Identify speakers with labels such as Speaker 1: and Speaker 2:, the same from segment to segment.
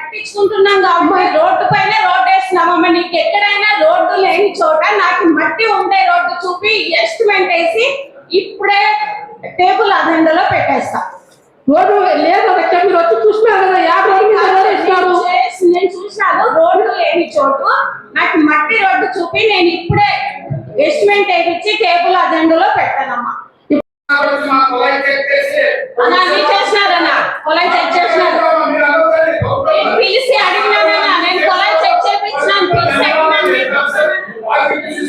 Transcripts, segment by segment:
Speaker 1: పట్టించుకుంటున్నాం కాబట్టి రోడ్డు పైన రోడ్డు వేస్తున్నామమ్మా. నీకు ఎక్కడైనా రోడ్డు లేని చోట నాకు మట్టి ఉండే రోడ్డు చూపి ఎస్టిమేట్ వేసి ఇప్పుడే టేబుల్ అజెండాలో పెట్టేస్తా.
Speaker 2: రోడ్డు లేదు మీరు వచ్చి చూసినారు కదా,
Speaker 1: నేను చూసినాను. రోడ్డు లేని చోటు నాకు మట్టి రోడ్డు చూపి నేను ఇప్పుడే ఎస్టిమేట్ వేయించి టేబుల్ అజెండాలో పెట్టానమ్మా. చేసినారన్నా కొలాయి చెక్ చేసినారు. నేను పిలిచి అడిగినానన్నా, నేను కొలాయి చెక్ చేయించినాను. పిలిచి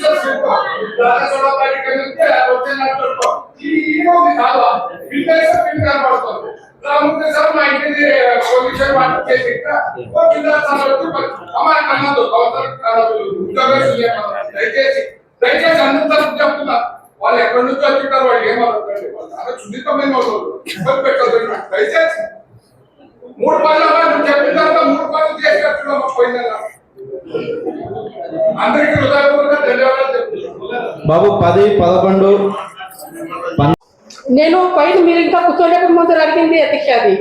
Speaker 3: దయచేసి అందరూ చెప్తున్నా, వాళ్ళు ఎక్కడి నుంచి వచ్చింటారు, వాళ్ళు ఏమవుతుంది, చాలా సున్నితమైన వాళ్ళు పెట్టదు. దయచేసి 3 పనులు చెప్పిన తర్వాత 3 పనులు చేసేట్టున్నాం. పోయిన అందరికీ హృదయపూర్వకంగా ధన్యవాదాలు చెప్తున్నాను.
Speaker 4: బాబు 10, 11
Speaker 2: నేను పైన మీరు ఇంకా కూర్చోలేక ముందు అడిగింది అధ్యక్ష. అది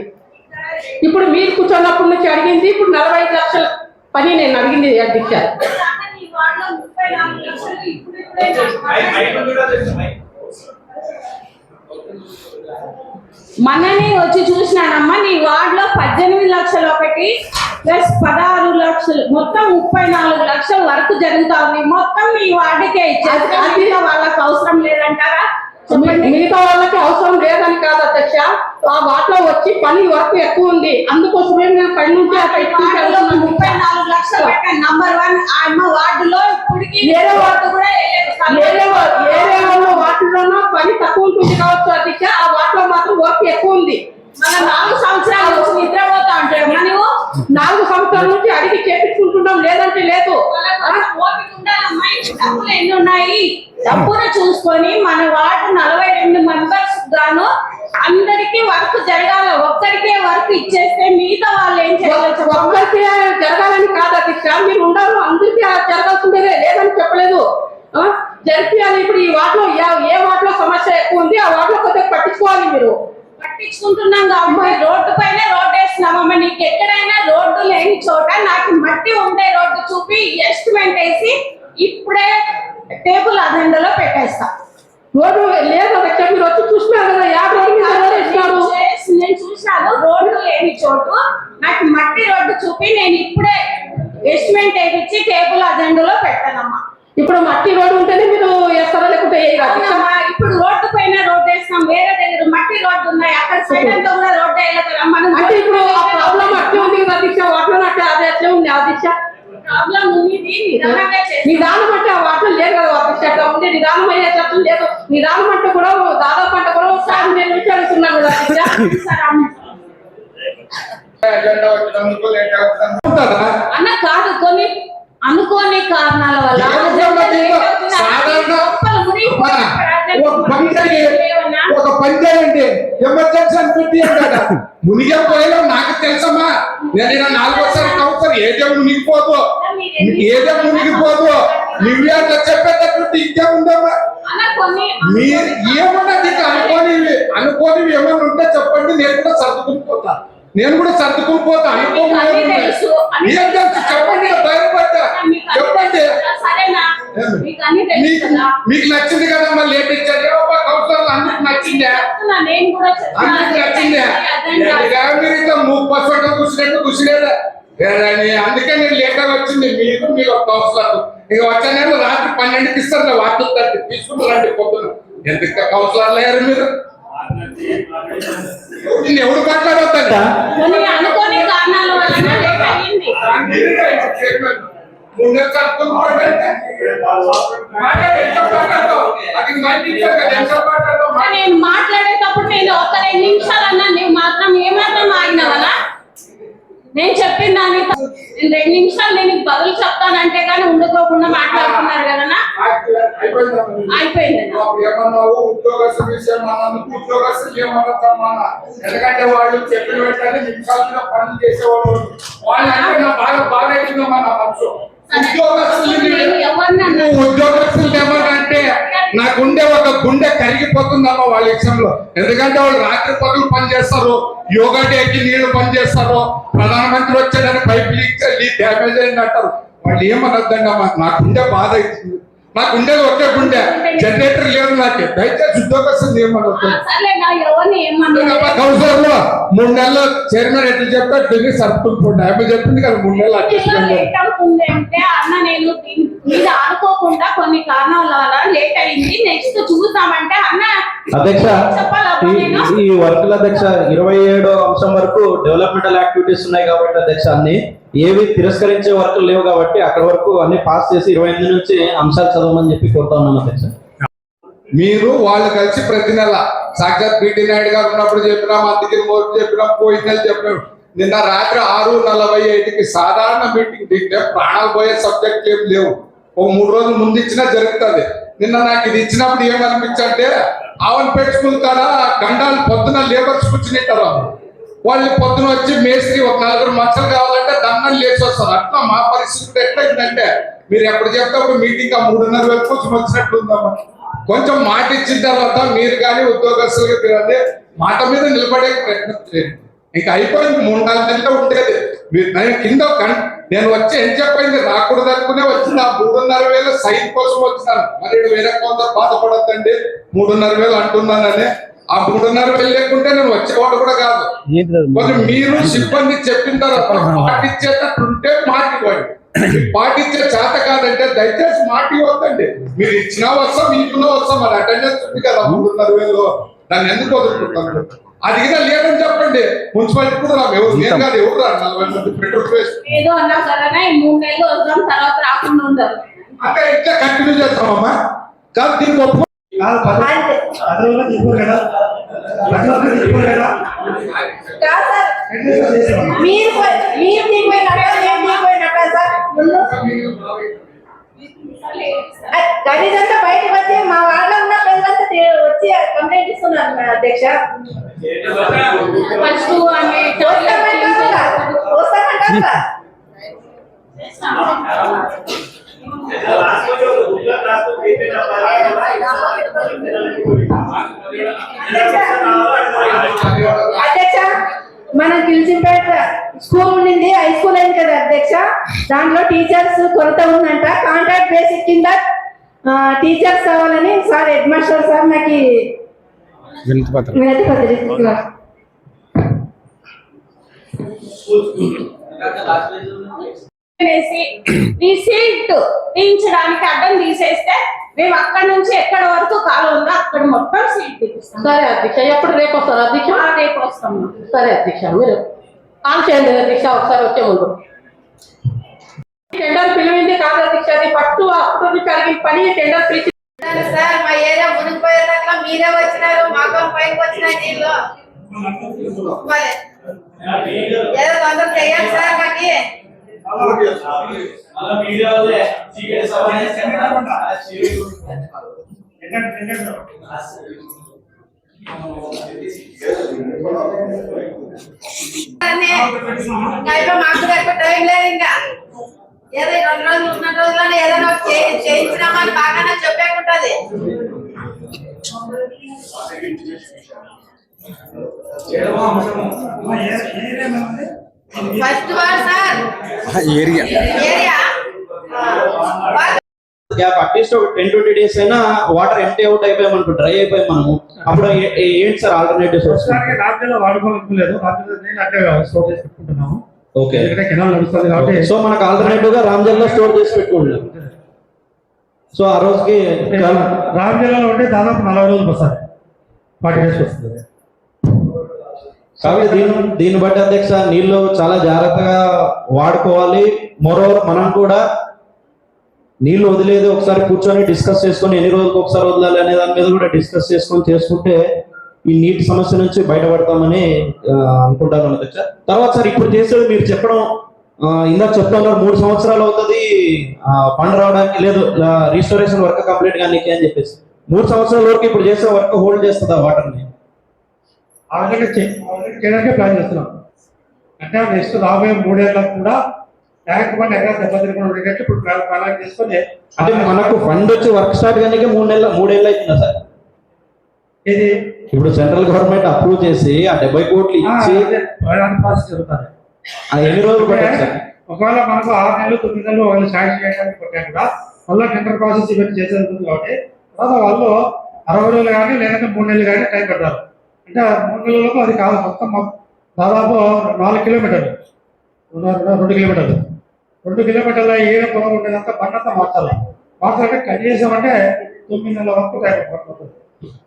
Speaker 2: ఇప్పుడు మీరు కూర్చోన్నప్పటి నుంచి అడిగింది, ఇప్పుడు 45 లక్షల పని నేను అడిగింది అధ్యక్ష.
Speaker 1: మనని వచ్చి చూసినానమ్మా. నీ వార్డులో 18 లక్షలు ఒకటి ప్లస్ 16 లక్షలు, మొత్తం 34 లక్షల వరకు జరుగుతా ఉంది. మొత్తం నీ వార్డుకే ఇచ్చేది. వాళ్ళకి అవసరం లేదంటారా?
Speaker 2: మిగతా వాళ్ళకి అవసరం లేదని కాదు అధ్యక్ష, ఆ వాటిలో వచ్చి పని వర్క్ ఎక్కువ ఉంది, అందుకోసమే నేను పని నుంచి
Speaker 1: 34 లక్షలు పెట్టాను. నంబర్ 1 అమ్మ వార్డులో ఇప్పటికి
Speaker 2: వేరే వార్డు కూడా వాటిలోనూ పని తక్కువ ఉంటుంది కావచ్చు అధ్యక్ష, ఆ వాటిలో మాత్రం వర్క్ ఎక్కువ ఉంది.
Speaker 1: మన 4 సంవత్సరాల నుంచి నిద్రపోతా ఉంటాడు. మనము
Speaker 2: 4 సంవత్సరాల నుంచి అడిగి చేపించుకుంటున్నాం, లేదంటే లేదు.
Speaker 1: డబ్బులు ఎన్ని ఉన్నాయి డబ్బును చూసుకొని మన వార్డు 42 మెంబర్స్ గాను అందరికి వర్క్ జరగాల. ఒక్కరికే వర్క్ ఇచ్చేస్తే మిగతా వాళ్ళు ఏం చేయవచ్చు?
Speaker 2: ఒక్కరికి జరగాలని కాదు అధ్యక్ష, మీరు ఉండాలి, అందరికీ జరగాల్సిందే, లేదని చెప్పలేదు. జరిపియాలి. ఇప్పుడు ఈ వాటిలో ఏ వాటిలో సమస్య ఎక్కువ ఉంది, ఆ వాటిలో కొద్దిగా పట్టించుకోవాలి. మీరు
Speaker 1: పట్టించుకుంటున్నాం కాబట్టి రోడ్డు పైన రోడ్డు వేస్తున్నామమ్మా. నీకు ఎక్కడైనా రోడ్డు లేని చోట నాకు మట్టి ఉండే రోడ్డు చూపి ఎస్టిమేట్ వేసి ఇప్పుడే టేబుల్ అజెండాలో పెట్టేస్తా.
Speaker 2: రోడ్డు లేదు అధ్యక్ష, మీరు వచ్చి చూసినారు కదా,
Speaker 1: నేను చూసినాను. రోడ్డు లేని చోటు నాకు మట్టి రోడ్డు చూపి నేను ఇప్పుడే ఎస్టిమేట్ వేయించి టేబుల్ అజెండాలో పెట్టానమ్మా.
Speaker 2: ఇప్పుడు మట్టి రోడ్డు ఉంటేనే మీరు వేస్తారా, లేకుంటే
Speaker 1: ఇప్పుడు రోడ్డు పైన రోడ్డు వేస్తాం. వేరే దగ్గర మట్టి రోడ్డు ఉన్నాయి, అక్కడ సైడ్ అంతా కూడా రోడ్డు వేయగలం. మనం
Speaker 2: అంటే ఇప్పుడు ఆ ప్రాబ్లం అట్లే ఉంది కదా అధ్యక్ష, వాటిలో అట్లే అదే అట్లే ఉంది అధ్యక్ష.
Speaker 1: ప్రాబ్లం ఉంది,
Speaker 2: నిదానం అంటే ఆ వాటిలో లేదు కదా అధ్యక్ష, అట్లా ఉంటే నిదానం అయ్యే చట్టం లేదు. నిదానం అంటే కూడా దాదాపు అంటే కూడా ఒకసారి నేను నుంచి అడుగుతున్నాను కదా అధ్యక్ష.
Speaker 1: అన్న కాదు, కొన్ని అనుకోని కారణాల వల్ల
Speaker 3: ఒక పని చేయండి, ఎమర్జెన్సీ అని పెట్టి మునిగే పోయేలో నాకు తెలుసమ్మా. నేను 4వ సంవత్సరం ఏదో మునిగిపోదు, నువ్వే అట్లా చెప్పేటట్టు ఇంకేముందమ్మా. మీరు ఏమన్నా నీకు అనుకోనివి ఏమన్నా ఉంటే చెప్పండి, నేను కూడా సర్దుకుని పోతా. చెప్పండి, భయపడ్డా చెప్పండి. మీకు నచ్చింది కదమ్మా, లేట్ ఇచ్చారు కౌన్సిలర్లు అందరికి నచ్చిందే, మీరు ఇంకా 30% కూర్చునేదా. అందుకే నేను లేటర్ వచ్చింది. మీరు కౌన్సిలర్ ఇక వచ్చే నెల రాత్రి 12కి ఇస్తారు, వార్తలు 30 తీసుకుంటారండి పొద్దున. ఎందుకు కౌన్సిలర్లు అయ్యారు మీరు? ఎవరు మాట్లాడొద్దా?
Speaker 1: అనుకోని కారణాల వల్ల నేను మాట్లాడేటప్పుడు నేను ఒక 2 నిమిషాలన్నా నువ్వు మాత్రం ఏమాత్రం ఆగినవనా? నేను చెప్పిన దాన్ని 2 నిమిషాలు నేను బదులు చెప్తానంటే కానీ ఉండుకోకుండా మాట్లాడుతున్నారు కదా. అయిపోయింది.
Speaker 3: ఎందుకంటే వాళ్ళు చెప్పిన వెంటనే నిమిషాలుగా పనులు చేసేవాళ్ళు. వాళ్ళు బాగా అవుతుందమ్మా నా మనసు. ఉద్యోగస్తులు ఏమన్నంటే నా గుండె కరిగిపోతుందమ్మా వాళ్ళ విషయంలో. ఎందుకంటే వాళ్ళు రాత్రి పనులు పని చేస్తారు, యోగా డేకి నీళ్లు పని చేస్తారు, ప్రధానమంత్రి వచ్చేదాన్ని నీ డ్యామేజ్ అయింది అంటారు. వాళ్ళు ఏమనొద్దండి అమ్మా, నాకుండే బాధ అవుతుంది. నాకుండేది ఒకే గుండె, జనరేటర్ లేదు నాకు. దయచేసి ఉద్యోగస్తులు ఏమనొద్దు.
Speaker 1: సర్లే నా ఎవరిని ఏమన్నా
Speaker 3: కౌన్సిలర్లో 3 నెలలు చైర్మన్ ఎట్లా చెప్తా ఢిల్లీ సర్కుల్ పోండి ఆమె చెప్పింది కదా 3 నెలలు అడ్జస్ట్మెంట్.
Speaker 1: లేట్ అవుతుంది అంటే అన్న నేను దీని మీద అనుకోకుండా కొన్ని కారణాల వల్ల లేట్ అయింది, నెక్స్ట్ చూద్దామంటే అన్న
Speaker 4: అధ్యక్ష,
Speaker 1: చెప్పాలబ్బా నేను.
Speaker 4: ఈ వర్కుల అధ్యక్ష 27వ అంశం వరకు డెవలప్మెంటల్ యాక్టివిటీస్ ఉన్నాయి కాబట్టి అధ్యక్ష అన్ని ఏవి తిరస్కరించే వర్కులు లేవు కాబట్టి అక్కడ వరకు అన్ని పాస్ చేసి 28 నుంచి అంశాలు చదవమని చెప్పి కోరుతా ఉన్నాం అధ్యక్ష.
Speaker 3: మీరు వాళ్ళు కలిసి ప్రతి నెల సాక్షాత్ పిటి నాయుడు గారు ఉన్నప్పుడు చెప్పినాం, అందుకే మోదీ చెప్పినాం, పోయిన నెల చెప్పినాం. నిన్న రాత్రి 6:45కి సాధారణ మీటింగ్ దిగితే ప్రాణాలు పోయే సబ్జెక్ట్ ఏం లేవు. ఒక 3 రోజులు ముందు ఇచ్చినా జరుగుతుంది. నిన్న నాకు ఇది ఇచ్చినప్పుడు ఏమనిపించంటే ఆవన్పేట స్కూల్ కాడ గండాలు పొద్దున లేబర్స్ కూర్చునింటారు. వాళ్ళు పొద్దున వచ్చి మేస్త్రి ఒక 4 మచ్చలు కావాలంటే దండం లేచి వస్తారు. అట్లా మా పరిస్థితి ఎట్లయిందంటే మీరు ఎప్పుడు చెప్తే మీటింగ్ ఆ 3:30 కోసం వచ్చినట్లు ఉందమ్మా. కొంచెం మాట ఇచ్చిన తర్వాత మీరు కానీ ఉద్యోగస్తులు కానీ మాట మీద నిలబడే ప్రయత్నం చేయండి. ఇంకా అయిపోయింది, 3-4 నెలలు ఉండేది. మీరు కింద నేను వచ్చి ఏం చెప్పింది రాకూడదు అనుకునే వచ్చిన 3,500 సైన్ కోసం వచ్చినాను. మరి వేరే కొందరు బాధపడద్దండి 3,500 అంటున్నానని. ఆ 3,500 లేకుంటే నేను వచ్చేవాడు కూడా కాదు. మరి మీరు సిబ్బంది చెప్పిన తర్వాత పాటించేటట్టుంటే మాట ఇవ్వండి. పాటించే చేత కాదంటే దయచేసి మాట ఇవ్వద్దండి. మీరు ఇచ్చినా వస్తాం, మీకున్నా వస్తాం. మరి అటెండెన్స్ ఉంది కదా 3,500, దాన్ని ఎందుకు వదులుకుంటాను? అది కూడా లేదని చెప్పండి. మున్సిపాలిటీ కూడా రావు, ఎవరు నేను కాదు, ఎవరు రారు. 40 మంది పెట్రోల్ వేస్ట్
Speaker 1: ఏదో అన్నా సరే ఈ 3 నెలలు వద్దాం, తర్వాత రాకుండా ఉండదు
Speaker 3: అంటే ఇట్లా కంటిన్యూ చేస్తామమ్మా. కాదు దీనికి ఒప్పుకో
Speaker 2: గడిదంతా బయటకు వచ్చి మా వాళ్ళ ఉన్న ప్రజలంతా వచ్చి కంప్లైంట్ ఇస్తున్నారు అధ్యక్ష.
Speaker 1: ఫస్ట్ ఆమె
Speaker 2: అధ్యక్ష, మనం కిల్చింపేట స్కూల్ ఉండింది, హై స్కూల్ అయింది కదా అధ్యక్ష. దాంట్లో టీచర్స్ కొరత ఉందంట. కాంట్రాక్ట్ బేసిక్ కింద టీచర్స్ కావాలని సార్ హెడ్ మాస్టర్ సార్ నాకు వినతి పత్రిక
Speaker 1: రీసీట్ తీయించడానికి అడ్డం తీసేస్తే మేము అక్కడ నుంచి ఎక్కడ వరకు కాలం ఉందో అక్కడ మొత్తం సీట్ తీపిస్తాం.
Speaker 2: సరే అధ్యక్ష, ఎప్పుడు రేపు వస్తారు అధ్యక్ష?
Speaker 1: రేపు వస్తాం.
Speaker 2: సరే అధ్యక్ష, మీరు కాల్ చేయండి అధ్యక్ష ఒకసారి వచ్చే ముందు. టెండర్ పిలిచింది కాదు అధ్యక్ష, అది ఫస్ట్ అప్పుడు నుంచి అడిగిన పని టెండర్ పిలిచి
Speaker 5: సార్ మా ఏరియా మునిగిపోయేదాకా మీరే వచ్చినారు, మాకు పైకి వచ్చిన నీళ్ళు మరి ఏదో తొందర చెయ్యండి సార్ మాకి. మాకు కూడా ఎక్కువ టైం లేదు. ఇంకా ఏదో 2 రోజులు ఉన్న రోజుల్లోనే ఏదైనా చేయించినామని బాగానే చెప్పేకుంటది. ఫస్ట్ వార్ సార్ ఏరియా
Speaker 4: గ్యాప్ అట్లీస్ట్ ఒక 10-20 days అయినా వాటర్ ఎంటీ అవుట్ అయిపోయామనుకో, డ్రై అయిపోయి మనము అప్పుడు ఏంటి సార్ ఆల్టర్నేటివ్ సోర్స్?
Speaker 6: రాత్రిలో వాడుకోలేదు, రాత్రి నేను అంటే స్టోర్ చేసి పెట్టుకుంటున్నాము.
Speaker 4: ఓకే,
Speaker 6: కెనాల్ నడుస్తుంది కాబట్టి
Speaker 4: సో మనకు ఆల్టర్నేటివ్ గా రామ్జల్లో స్టోర్ చేసి పెట్టుకుంటాం. సో ఆ రోజుకి
Speaker 6: రామ్ జిల్లాలో ఉంటే దాదాపు 40 రోజులు వస్తుంది, 40 days వస్తుంది.
Speaker 4: కాబట్టి దీన్ని బట్టి అధ్యక్ష నీళ్లు చాలా జాగ్రత్తగా వాడుకోవాలి. మోరోవర్ మనం కూడా నీళ్లు వదిలేదు ఒకసారి కూర్చొని డిస్కస్ చేసుకొని ఎన్ని రోజులకు ఒకసారి వదలాలి అనే దాని మీద కూడా డిస్కస్ చేసుకుంటే ఈ నీటి సమస్య నుంచి బయటపడతామని అనుకుంటాను అధ్యక్ష. తర్వాత సార్ ఇప్పుడు చేసేది మీరు చెప్పడం ఇందాక చెప్తున్నారు 3 సంవత్సరాలు అవుతుంది ఫండ్ రావడానికి, లేదు రీస్టోరేషన్ వర్క్ కంప్లీట్ కానీ అని చెప్పేసి 3 సంవత్సరాల వరకు ఇప్పుడు చేసే వర్క్ హోల్డ్ చేస్తుందా వాటర్ని?
Speaker 6: ఆల్రెడీ చేయడానికి ప్లాన్ చేస్తున్నాం. అంటే నెక్స్ట్ రాబోయే 3 ఏళ్ళకు కూడా ట్యాంక్ బండ్ ఎక్కడ దెబ్బతిరకుండా ఉండేటట్టు ఇప్పుడు ప్లాన్ చేసుకొని,
Speaker 4: అంటే మనకు ఫండ్ వచ్చి వర్క్ స్టార్ట్ కానీ 3 ఏళ్ళు అవుతుందా సార్?
Speaker 6: ఇది
Speaker 4: ఇప్పుడు సెంట్రల్ గవర్నమెంట్ అప్రూవ్ చేసి ఆ 70 కోట్లు ఇచ్చి
Speaker 6: ప్రాసెస్ జరుగుతుంది.
Speaker 4: అది ఎన్ని రోజులు పడుతుంది సార్?
Speaker 6: ఒకవేళ మనకు 6 నెలలు 9 నెలలు వాళ్ళు శాంక్షన్ చేయడానికి కొట్టారు కదా, మళ్ళీ టెండర్ ప్రాసెస్ ఇవన్నీ చేసేది ఉంటుంది కాబట్టి తర్వాత వాళ్ళు 60 రోజులు కానీ లేదంటే 3 నెలలు కానీ టైం పెడతారు. అంటే 3 నెలలకు అది కాదు, మొత్తం దాదాపు 4 కిలోమీటర్లు 2 కిలోమీటర్లు 2 కిలోమీటర్ల ఏడ పొలం ఉండేదంతా బండంతా మార్చాలంటే కనీసం అంటే 9 నెలల వరకు టైం పడుతుంది.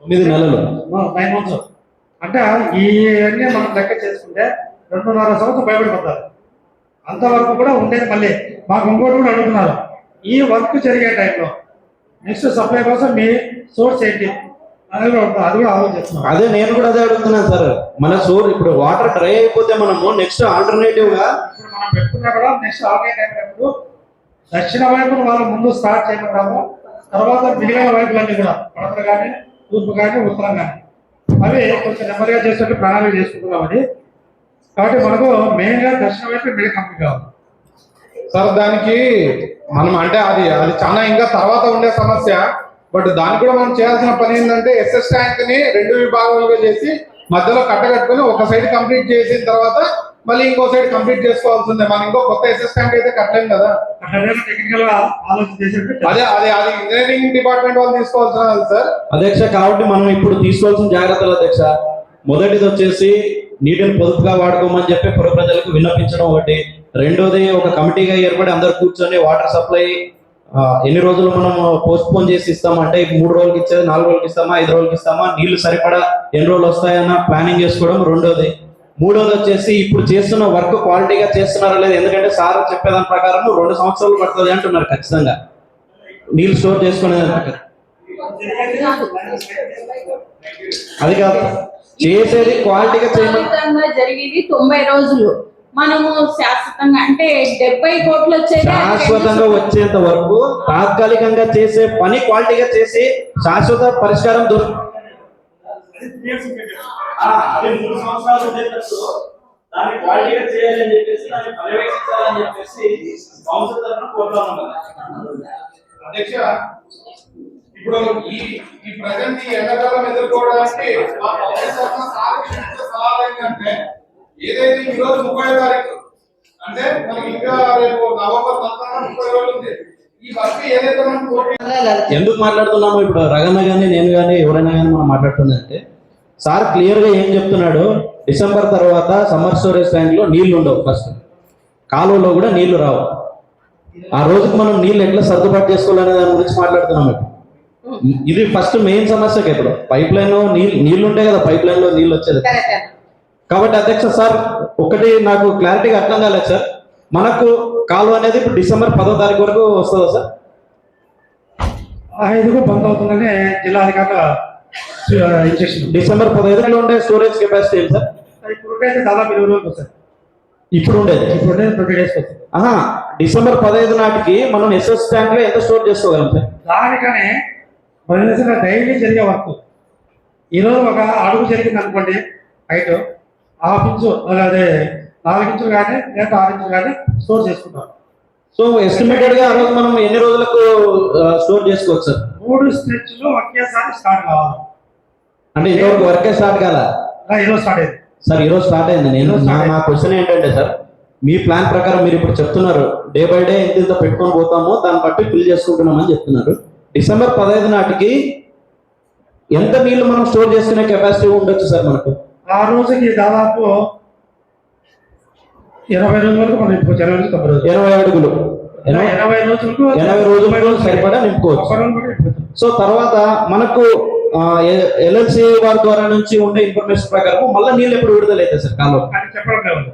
Speaker 4: 9 నెలలు
Speaker 6: 9 months. అంటే ఇవన్నీ మనం లెక్క చేసుకుంటే 2.5 సంవత్సరం భయపడిపోతారు. అంతవరకు కూడా ఉండేది. మళ్ళీ మాకు ఇంకోటి కూడా అడుగుతున్నారు, ఈ వర్క్ జరిగే టైంలో నెక్స్ట్ సప్లై కోసం మీ సోర్స్ ఏంటి అది కూడా ఆలోచిస్తున్నాం.
Speaker 4: అదే నేను కూడా అదే అడుగుతున్నాను సార్. మన ఇప్పుడు వాటర్ డ్రై అయిపోతే మనము నెక్స్ట్ ఆల్టర్నేటివ్ గా
Speaker 6: ఇప్పుడు మనం పెట్టుకున్నా కూడా నెక్స్ట్ ఆగే టైం దక్షిణ వైపును వాళ్ళు ముందు స్టార్ట్ చేయమంటాము. తర్వాత మిగిలిన వైపులన్నీ కూడా పడమర కానీ తూర్పు కానీ ఉత్తరం కానీ అవి కొంచెం నెమ్మదిగా చేసినట్టు ప్రణాళిక చేసుకుంటున్నాం. అది కాబట్టి మనకు మెయిన్ గా దక్షిణ వైపు మిడిల్ కంప్లీట్ కావాలి
Speaker 3: సార్. దానికి మనం అంటే అది చాలా ఇంకా తర్వాత ఉండే సమస్య. బట్ దానికి కూడా మనం చేయాల్సిన పని ఏంటంటే ఎస్ఎస్ ట్యాంక్ ని 2 విభాగాలుగా చేసి మధ్యలో కట్టగట్టుకుని ఒక సైడ్ కంప్లీట్ చేసిన తర్వాత మళ్ళీ ఇంకో సైడ్ కంప్లీట్ చేసుకోవాల్సిందే. మనం ఇంకో కొత్త ఎస్ఎస్ ట్యాంక్ అయితే కట్టలేం కదా.
Speaker 6: టెక్నికల్ గా ఆలోచన చేసినట్టు
Speaker 3: అది ఇంజనీరింగ్ డిపార్ట్మెంట్ వాళ్ళు తీసుకోవాల్సిన సార్.
Speaker 4: అధ్యక్ష, కాబట్టి మనం ఇప్పుడు తీసుకోవాల్సిన జాగ్రత్తలు అధ్యక్ష, మొదటిది వచ్చేసి నీటిని పొదుపుగా వాడుకోమని చెప్పి పుర ప్రజలకు విన్నపించడం ఒకటి. రెండోది ఒక కమిటీగా ఏర్పడి అందరు కూర్చొని వాటర్ సప్లై ఎన్ని రోజులు మనం పోస్ట్ పోన్ చేసి ఇస్తామంటే 3 రోజులకి ఇచ్చేది 4 రోజులకి ఇస్తామా 5 రోజులకి ఇస్తామా, నీళ్లు సరిపడా ఎన్ని రోజులు వస్తాయన్న ప్లానింగ్ చేసుకోవడం రెండోది. మూడోది వచ్చేసి ఇప్పుడు చేస్తున్న వర్క్ క్వాలిటీగా చేస్తున్నారా లేదు. ఎందుకంటే సార్ చెప్పేదాని ప్రకారం 2 సంవత్సరాలు పడుతుంది అంటున్నారు ఖచ్చితంగా నీళ్ళు స్టోర్ చేసుకునే ప్రకారం. అది కాదు, చేసేది క్వాలిటీగా చేయమని.
Speaker 1: జరిగేది 90 రోజులు, మనము శాశ్వతంగా అంటే 70 కోట్లు వచ్చేది.
Speaker 4: శాశ్వతంగా వచ్చేంత వరకు తాత్కాలికంగా చేసే పని క్వాలిటీగా చేసి శాశ్వత పరిష్కారం దొరుకుతుంది.
Speaker 3: అధ్యక్ష, ఇప్పుడు ఈ ప్రజెంట్ ఈ ఎండాకాలం ఎదుర్కోవడానికి మా పబ్లిక్ సలహాలు ఏంటంటే ఏదైతే ఈ రోజు 30వ తారీఖు అంటే మనకి ఇంకా రేపు నవంబర్ 30 రోజులు ఉంది. ఈ వర్క్ ఏదైతే మనం
Speaker 4: ఎందుకు మాట్లాడుతున్నాము ఇప్పుడు రగన్న గానీ నేను కానీ ఎవరైనా కానీ మనం మాట్లాడుతుందంటే సార్ క్లియర్ గా ఏం చెప్తున్నాడు, డిసెంబర్ తర్వాత సమ్మర్ స్టోరేజ్ ట్యాంక్ లో నీళ్లు ఉండవు, ఫస్ట్ కాలువలో కూడా నీళ్లు రావు. ఆ రోజుకి మనం నీళ్ళు ఎట్లా సర్దుబాటు చేసుకోవాలనే దాని గురించి మాట్లాడుతున్నాం. ఇది ఫస్ట్ మెయిన్ సమస్యకి. ఇప్పుడు పైప్ లైన్ నీళ్లు ఉంటాయి కదా, పైప్ లైన్ లో నీళ్ళు వచ్చేది. కాబట్టి అధ్యక్ష సార్ ఒకటి నాకు క్లారిటీగా అర్థం కాలేదు సార్, మనకు కాలువ అనేది ఇప్పుడు డిసెంబర్ 10వ తారీఖు వరకు వస్తుందా సార్?
Speaker 6: 5కు బంద్ అవుతుందని జిల్లా అధికారుల ఇంజక్షన్.
Speaker 4: డిసెంబర్ 15లో ఉండే స్టోరేజ్ కెపాసిటీ ఏంటి సార్?
Speaker 6: ఇప్పుడు ఉండేది దాదాపు 20 రోజులు వస్తుంది.
Speaker 4: ఇప్పుడు ఉండేది
Speaker 6: 20 days వస్తుంది.
Speaker 4: డిసెంబర్ 15 నాటికి మనం ఎస్ఎస్ ట్యాంక్ లో ఎంత స్టోర్ చేసుకోగలం సార్?
Speaker 6: దానికనే మన డైలీ జరిగే వర్క్ ఈరోజు ఒక అడుగు జరిగింది అనుకోండి, హైట్ 1/2 ఇంచు అదే 4 ఇంచులు కానీ లేదా 6 ఇంచులు కానీ స్టోర్ చేసుకుంటాం.
Speaker 4: సో ఎస్టిమేటెడ్ గా ఆ రోజు మనం ఎన్ని రోజులకు స్టోర్ చేసుకోవచ్చు సార్?
Speaker 6: 3 స్ట్రెచ్లు ఒకేసారి స్టార్ట్ కావాలి.
Speaker 4: అంటే ఇంతవరకు వర్కే స్టార్ట్ కాలా?
Speaker 6: ఈరోజు స్టార్ట్ అయింది
Speaker 4: సార్, ఈరోజు స్టార్ట్ అయింది. నా క్వశ్చన్ ఏంటంటే సార్, మీ ప్లాన్ ప్రకారం మీరు ఇప్పుడు చెప్తున్నారు డే బై డే ఇంత పెట్టుకొని పోతామో దాన్ని బట్టి ఫిల్ చేసుకుంటున్నామని చెప్తున్నారు. డిసెంబర్ 15 నాటికి ఎంత నీళ్లు మనం స్టోర్ చేసుకునే కెపాసిటీ ఉండొచ్చు సార్ మనకు?
Speaker 6: ఆ రోజుకి దాదాపు 20 రోజుల వరకు మనం నింపుకోవచ్చు. 20 నుంచి 90 రోజులు,
Speaker 4: 20 అడుగులు
Speaker 6: 80 రోజులకు
Speaker 4: 80 రోజులకు సరిపడా నింపుకోవచ్చు. సో తర్వాత మనకు ఎల్ఎల్సి వారి ద్వారా నుంచి ఉండే ఇన్ఫర్మేషన్ ప్రకారం మళ్ళీ నీళ్ళు ఎప్పుడు విడుదల అవుతాయి సార్ కాలువ?
Speaker 6: అని చెప్పడం లేదు.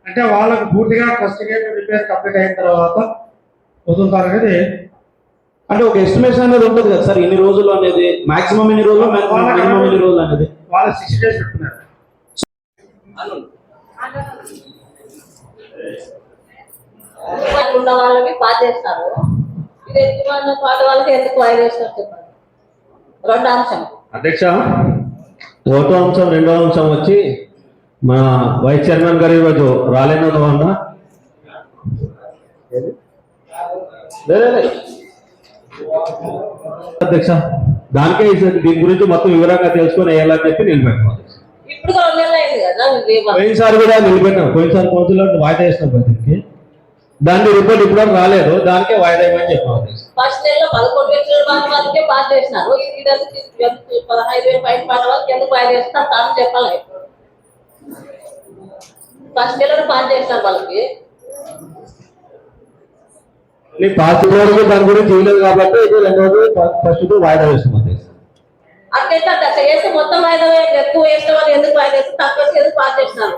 Speaker 6: అంటే వాళ్ళకు పూర్తిగా ఫస్ట్ గేట్ రిపేర్ కంప్లీట్ అయిన తర్వాత వదులుతారు అనేది.
Speaker 4: అంటే ఒక ఎస్టిమేషన్ అనేది ఉంటుంది కదా సార్, ఇన్ని రోజులు అనేది, మాక్సిమం ఎన్ని రోజులు, మినిమం ఎన్ని రోజులు అనేది?
Speaker 6: వాళ్ళు 60 days పెట్టుకున్నారు.
Speaker 1: ఉన్న వాళ్ళని పాస్ చేస్తారు, ఇది ఎక్కువ పాత వాళ్ళకి ఎందుకు వైర్ చేస్తారు చెప్పండి. 2వ అంశం
Speaker 7: అధ్యక్ష, 1వ అంశం 2వ అంశం వచ్చి మన వైస్ చైర్మన్ గారు ఈరోజు రాలేనందువల్ల అధ్యక్ష దానికే దీని గురించి మొత్తం వివరంగా తెలుసుకొని వేయాలని చెప్పి నేను పెట్టుకోవాలి.
Speaker 1: ఇప్పుడు 2 నెలలు అయింది కదా రేపు.
Speaker 7: పోయినసారి కూడా నిలబెట్టాం, పోయినసారి కౌన్సిల్లో వాయిదా వేసినాం ప్రతికి. దాని రిపోర్ట్ ఇప్పుడు రాలేదు, దానికే వాయిదా ఇవ్వని చెప్పాలి.
Speaker 1: ఫస్ట్ నెలలో 11,00,000 మందికే పాస్ చేసినారు. ఇది 15,000 పైన పడ్డ వాళ్ళకి ఎందుకు పాస్ చేస్తారు తాను చెప్పాలి. ఫస్ట్ నెలలో పాస్ చేసినారు వాళ్ళకి.
Speaker 7: నీ పాస్ వరకు దాని గురించి ఇవ్వలేదు కాబట్టి ఇది రెండోది ఫస్ట్ వాయిదా వేస్తున్నాం.
Speaker 1: అట్లయితే అట్లా చేస్తే మొత్తం వాయిదా ఎక్కువ వేసిన వాళ్ళు ఎందుకు వాయిదా వేస్తే తక్కువ వేస్తే ఎందుకు పాస్ చేసినారు?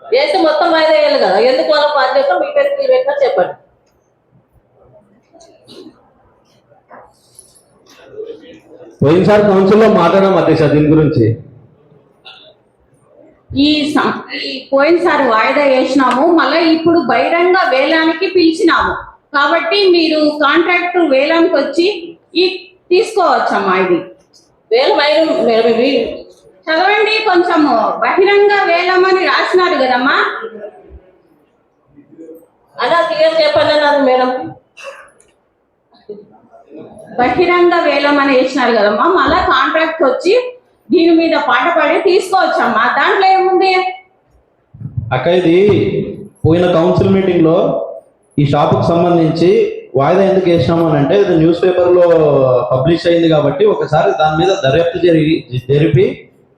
Speaker 1: వేస్తే మొత్తం వాయిదా వేయాలి కదా, ఎందుకు వాళ్ళు పాస్ చేస్తాం మీ పేరు మీరు పెట్టినా చెప్పండి.
Speaker 7: పోయినసారి కౌన్సిల్లో మాట్లాడడం అధ్యక్ష దీని గురించి.
Speaker 1: ఈ పోయినసారి వాయిదా వేసినాము, మళ్ళీ ఇప్పుడు బహిరంగ వేలానికి పిలిచినాము. కాబట్టి మీరు కాంట్రాక్ట్ వేలానికి వచ్చి తీసుకోవచ్చమ్మా. ఇది చదవండి కొంచెం. బహిరంగ వేలం అని రాసినారు కదమ్మా, అలా క్లియర్ చెప్పండి అన్నారు మేడం. బహిరంగ వేలం అని వేసినారు కదమ్మా, మళ్ళా కాంట్రాక్ట్ వచ్చి దీని మీద పాట పాడి తీసుకోవచ్చమ్మా. దాంట్లో ఏముంది
Speaker 4: అక్క? ఇది పోయిన కౌన్సిల్ మీటింగ్ లో ఈ షాపుకు సంబంధించి వాయిదా ఎందుకు వేసినాము అని అంటే, ఇది న్యూస్ పేపర్ లో పబ్లిష్ అయింది కాబట్టి ఒకసారి దాని మీద దర్యాప్తు జరిపి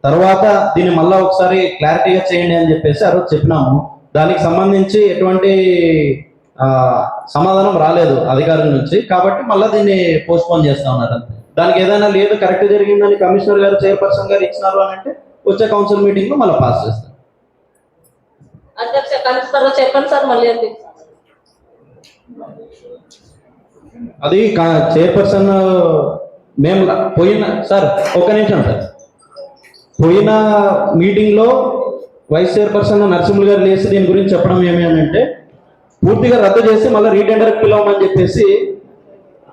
Speaker 4: తర్వాత దీన్ని మళ్ళా ఒకసారి క్లారిటీగా చేయండి అని చెప్పేసి ఆ రోజు చెప్పినాము. దానికి సంబంధించి ఎటువంటి సమాధానం రాలేదు అధికారుల నుంచి, కాబట్టి మళ్ళీ దీన్ని పోస్ట్ పోన్ చేస్తా ఉన్నారు. దానికి ఏదైనా లేదు కరెక్ట్ జరిగిందని కమిషనర్ గారు చైర్పర్సన్ గారు ఇచ్చినారు అని అంటే వచ్చే కౌన్సిల్ మీటింగ్ లో మళ్ళీ పాస్ చేస్తారు.
Speaker 1: అధ్యక్ష కమిషనర్ చెప్పండి సార్ మళ్ళీ.
Speaker 4: అది చైర్పర్సన్ మేము సార్ ఒక్క నిమిషం సార్, పోయిన మీటింగ్ లో వైస్ చైర్పర్సన్ నరసింహులు గారు లేసి దీని గురించి చెప్పడం ఏమి అని అంటే, పూర్తిగా రద్దు చేసి మళ్ళీ రీటెండర్ పిలవమని చెప్పేసి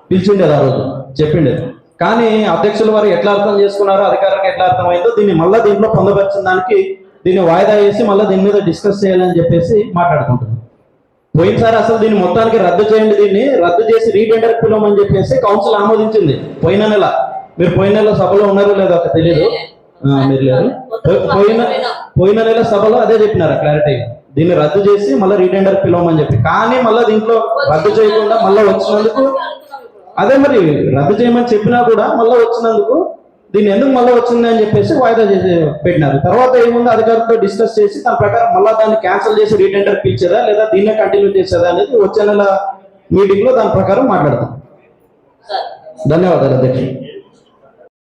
Speaker 4: పిలిచిండేది ఆ రోజు చెప్పిండేది. కానీ అధ్యక్షుల వారు ఎట్లా అర్థం చేసుకున్నారో, అధికారులకు ఎట్లా అర్థమైందో దీన్ని మళ్ళీ దీంట్లో పొందపరిచిన దానికి దీన్ని వాయిదా వేసి మళ్ళీ దీని మీద డిస్కస్ చేయాలని చెప్పేసి మాట్లాడుకుంటున్నాం. పోయినసారి అసలు దీన్ని మొత్తానికి రద్దు చేయండి, దీన్ని రద్దు చేసి రీటెండర్ పిలవమని చెప్పేసి కౌన్సిల్ ఆమోదించింది పోయిన నెల. మీరు పోయిన నెల సభలో ఉన్నారో లేదో అక్కడ తెలియదు, మీరు లేదు. పోయిన నెల సభలో అదే చెప్పినారు క్లారిటీగా, దీన్ని రద్దు చేసి మళ్ళీ రీటెండర్ పిలవమని చెప్పి. కానీ మళ్ళీ దీంట్లో రద్దు చేయకుండా మళ్ళీ వచ్చినందుకు, అదే మరి రద్దు చేయమని చెప్పినా కూడా మళ్ళీ వచ్చినందుకు దీన్ని ఎందుకు మళ్ళీ వచ్చింది అని చెప్పేసి వాయిదా చేసి పెట్టినారు. తర్వాత ఏముంది అధికారులతో డిస్కస్ చేసి దాని ప్రకారం మళ్ళీ దాన్ని క్యాన్సిల్ చేసి రీటెండర్ పిలిచేదా లేదా దీన్నే కంటిన్యూ చేసేదా అనేది వచ్చే నెల మీటింగ్ లో దాని ప్రకారం మాట్లాడదాం. ధన్యవాదాలు అధ్యక్షుడు.